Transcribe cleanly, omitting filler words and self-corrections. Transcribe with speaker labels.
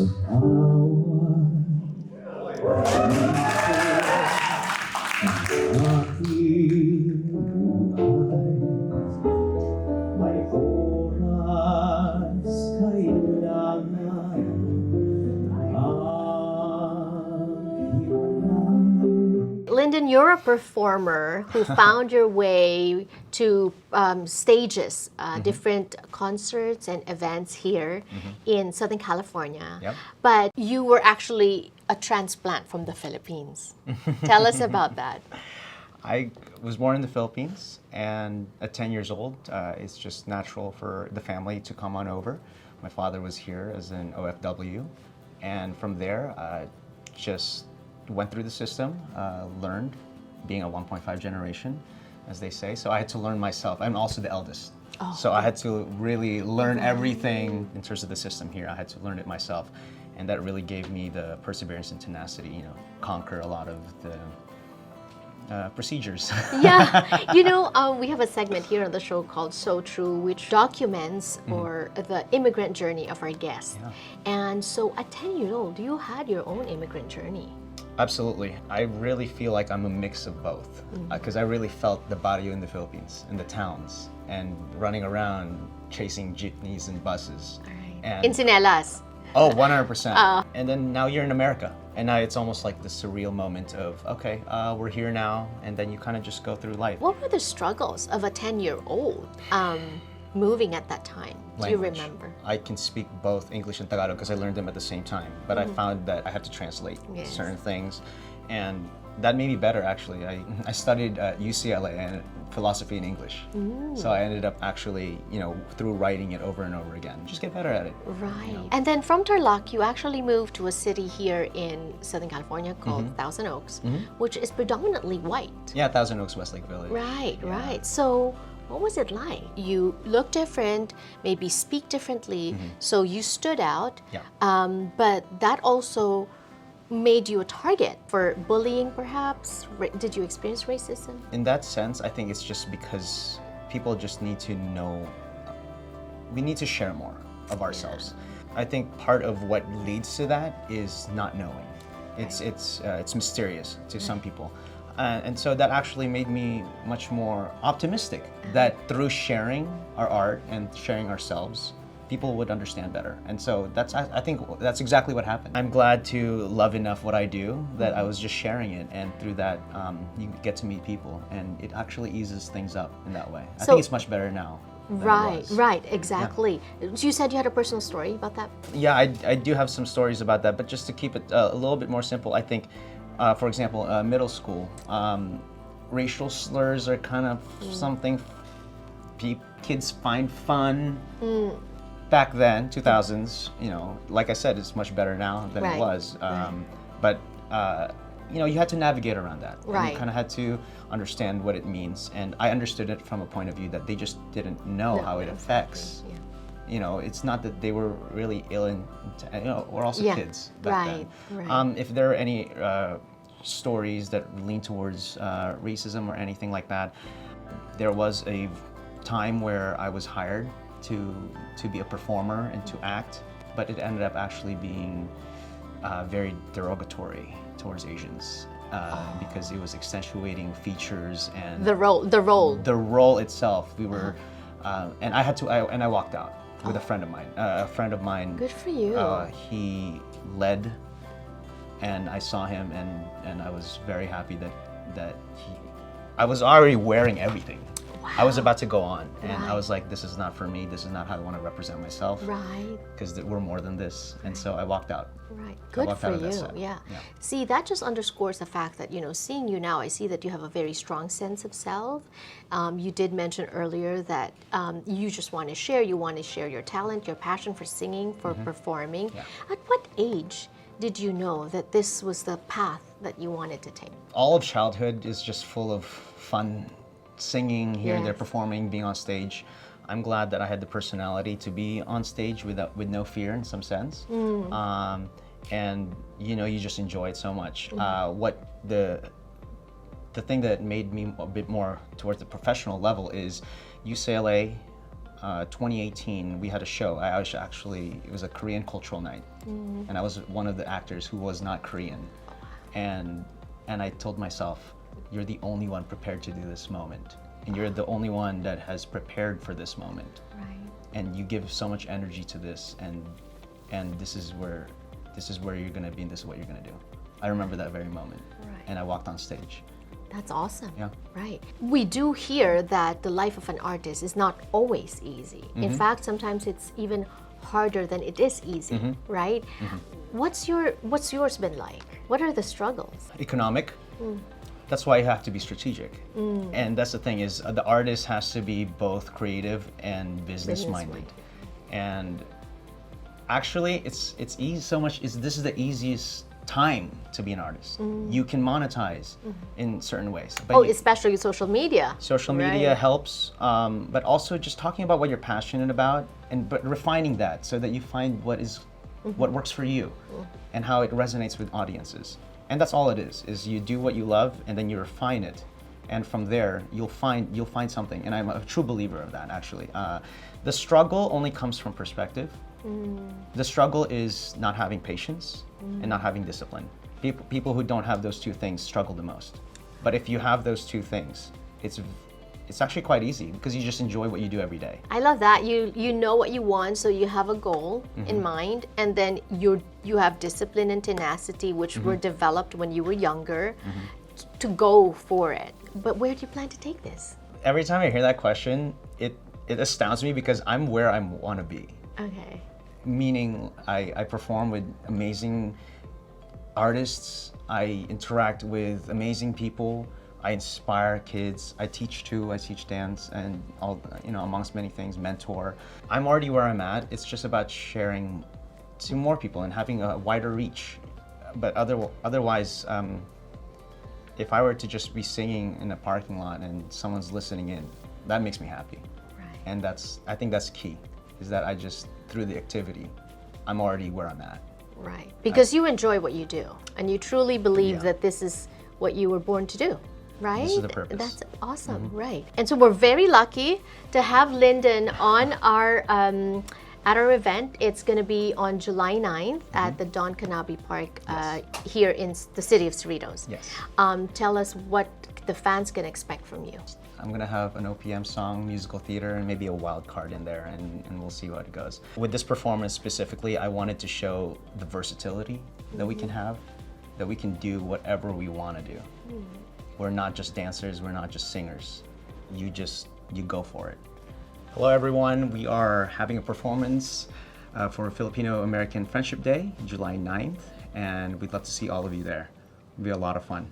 Speaker 1: sa bawat aking buhay, may oras kailangan maghiwalay.
Speaker 2: Lyndon, you're a performer who found your way to stages, different concerts and events here in Southern California.
Speaker 3: Yep.
Speaker 2: But you were actually a transplant from the Philippines. Tell us about that.
Speaker 3: I was born in the Philippines, and at 10 years old, it's just natural for the family to come on over. My father was here as an OFW, and from there, just went through the system, learned, being a 1.5 generation, as they say. So I had to learn myself. I'm also the eldest.
Speaker 2: Oh.
Speaker 3: So I had to really learn everything in terms of the system here. I had to learn it myself. And that really gave me the perseverance and tenacity, conquer a lot of the procedures.
Speaker 2: Yeah, we have a segment here on the show called So True, which documents or the immigrant journey of our guests.
Speaker 3: Yeah.
Speaker 2: And so at 10-year-old, you had your own immigrant journey.
Speaker 3: Absolutely. I really feel like I'm a mix of both, because I really felt the barrio in the Philippines, in the towns, and running around chasing jeepneys and buses.
Speaker 2: All right.
Speaker 3: And
Speaker 2: In Cinelas.
Speaker 3: oh, 100%. And then now you're in America, and now it's almost like the surreal moment of, okay, we're here now, and then you kind of just go through life.
Speaker 2: What were the struggles of a 10-year-old moving at that time? Do you
Speaker 3: Language.
Speaker 2: remember?
Speaker 3: I can speak both English and Tagalog because I learned them at the same time, but I found that I had to translate
Speaker 2: Yes.
Speaker 3: certain things, and that made me better actually. I studied at UCLA and philosophy and English, so I ended up actually, through writing it over and over again, just get better at it.
Speaker 2: Right. And then from Tarlac, you actually moved to a city here in Southern California called Thousand Oaks, which is predominantly white.
Speaker 3: Yeah, Thousand Oaks, Westlake Village.
Speaker 2: Right, right. So what was it like? You look different, maybe speak differently, so you stood out.
Speaker 3: Yeah.
Speaker 2: But that also made you a target for bullying, perhaps? Did you experience racism?
Speaker 3: In that sense, I think it's just because people just need to know, we need to share more of ourselves. I think part of what leads to that is not knowing. It's mysterious to some people. And so that actually made me much more optimistic that through sharing our art and sharing ourselves, people would understand better. And so I think that's exactly what happened. I'm glad to love enough what I do that I was just sharing it, and through that you get to meet people, and it actually eases things up in that way. I
Speaker 2: So-
Speaker 3: think it's much better now. than it
Speaker 2: Right,
Speaker 3: was.
Speaker 2: right, exactly. You said you had a personal story about that?
Speaker 3: Yeah, I do have some stories about that, but just to keep it a little bit more simple, I think, for example, middle school, racial slurs are kind of something kids find fun. Back then, 2000s, like I said, it's much better now than
Speaker 2: Right,
Speaker 3: it was.
Speaker 2: right.
Speaker 3: But, you had to navigate around that. And
Speaker 2: Right.
Speaker 3: you kind of had to understand what it means. And I understood it from a point of view that they just didn't know
Speaker 2: No,
Speaker 3: how it
Speaker 2: exactly,
Speaker 3: affects.
Speaker 2: yeah.
Speaker 3: It's not that they were really ill, we're also
Speaker 2: Yeah,
Speaker 3: kids back
Speaker 2: right,
Speaker 3: then.
Speaker 2: right.
Speaker 3: If there are any stories that lean towards racism or anything like that, there was a time where I was hired to be a performer and to act, but it ended up actually being very derogatory towards Asians because it was accentuating features and
Speaker 2: The role.
Speaker 3: the role itself. We were, and I walked out with a friend of mine. A friend of mine.
Speaker 2: Good for you.
Speaker 3: He led, and I saw him, and I was very happy that I was already wearing everything. I was about to go on, and I
Speaker 2: Right.
Speaker 3: was like, this is not for me. This is not how I want to represent myself.
Speaker 2: Right.
Speaker 3: Because we're more than this. And so I walked out.
Speaker 2: Right. Good
Speaker 3: walked
Speaker 2: for
Speaker 3: out of that
Speaker 2: you.
Speaker 3: set.
Speaker 2: Yeah.
Speaker 3: Yeah.
Speaker 2: See, that just underscores the fact that, seeing you now, I see that you have a very strong sense of self. You did mention earlier that you just want to share. You want to share your talent, your passion for singing, for performing.
Speaker 3: Yeah.
Speaker 2: At what age did you know that this was the path that you wanted to take?
Speaker 3: All of childhood is just full of fun, singing here and there,
Speaker 2: Yes.
Speaker 3: performing, being on stage. I'm glad that I had the personality to be on stage with no fear in some sense. And you just enjoy it so much. What the thing that made me a bit more towards the professional level is UCLA 2018, we had a show. I was actually, it was a Korean cultural night, and I was one of the actors who was not Korean, and I told myself, you're the only one prepared to do this moment, and you're the only one that has prepared for this moment,
Speaker 2: Right.
Speaker 3: and you give so much energy to this, and this is where you're gonna be, and this is what you're gonna do. I remember that very moment,
Speaker 2: Right.
Speaker 3: and I walked on stage.
Speaker 2: That's awesome.
Speaker 3: Yeah.
Speaker 2: Right. We do hear that the life of an artist is not always easy. In fact, sometimes it's even harder than it is easy, right? What's yours been like? What are the struggles?
Speaker 3: Economic. That's why you have to be strategic. And that's the thing is the artist has to be both creative and business minded. And actually it's easy so much is this is the easiest time to be an artist. You can monetize in certain ways. But
Speaker 2: Oh, especially social media.
Speaker 3: social media helps, but also just talking about what you're passionate about but refining that so that you find what works for you and how it resonates with audiences. And that's all it is you do what you love and then you refine it. And from there, you'll find something. And I'm a true believer of that, actually. The struggle only comes from perspective. The struggle is not having patience and not having discipline. People who don't have those two things struggle the most. But if you have those two things, it's actually quite easy because you just enjoy what you do every day.
Speaker 2: I love that. You know what you want, so you have a goal in mind, and then you have discipline and tenacity, which were developed when you were younger, to go for it. But where do you plan to take this?
Speaker 3: Every time I hear that question, it astounds me because I'm where I want to be.
Speaker 2: Okay.
Speaker 3: Meaning I perform with amazing artists, I interact with amazing people, I inspire kids, I teach too, I teach dance and all, amongst many things, mentor. I'm already where I'm at, it's just about sharing to more people and having a wider reach. But otherwise, if I were to just be singing in a parking lot and someone's listening in, that makes me happy.
Speaker 2: Right.
Speaker 3: And I think that's key, is that I just, through the activity, I'm already where I'm at.
Speaker 2: Right. Because you enjoy what you do, and you truly believe that this is what you were born to do, right?
Speaker 3: This is the purpose.
Speaker 2: That's awesome, right? And so we're very lucky to have Lyndon on our at our event. It's going to be on July 9th at the Don Canabi Park here in the city of Cerritos.
Speaker 3: Yes.
Speaker 2: Tell us what the fans can expect from you.
Speaker 3: I'm gonna have an OPM song, musical theater, and maybe a wild card in there, and we'll see what it goes. With this performance specifically, I wanted to show the versatility that we can have, that we can do whatever we want to do. We're not just dancers, we're not just singers. You go for it. Hello everyone, we are having a performance for Filipino-American Friendship Day, July 9th, and we'd love to see all of you there. It'll be a lot of fun.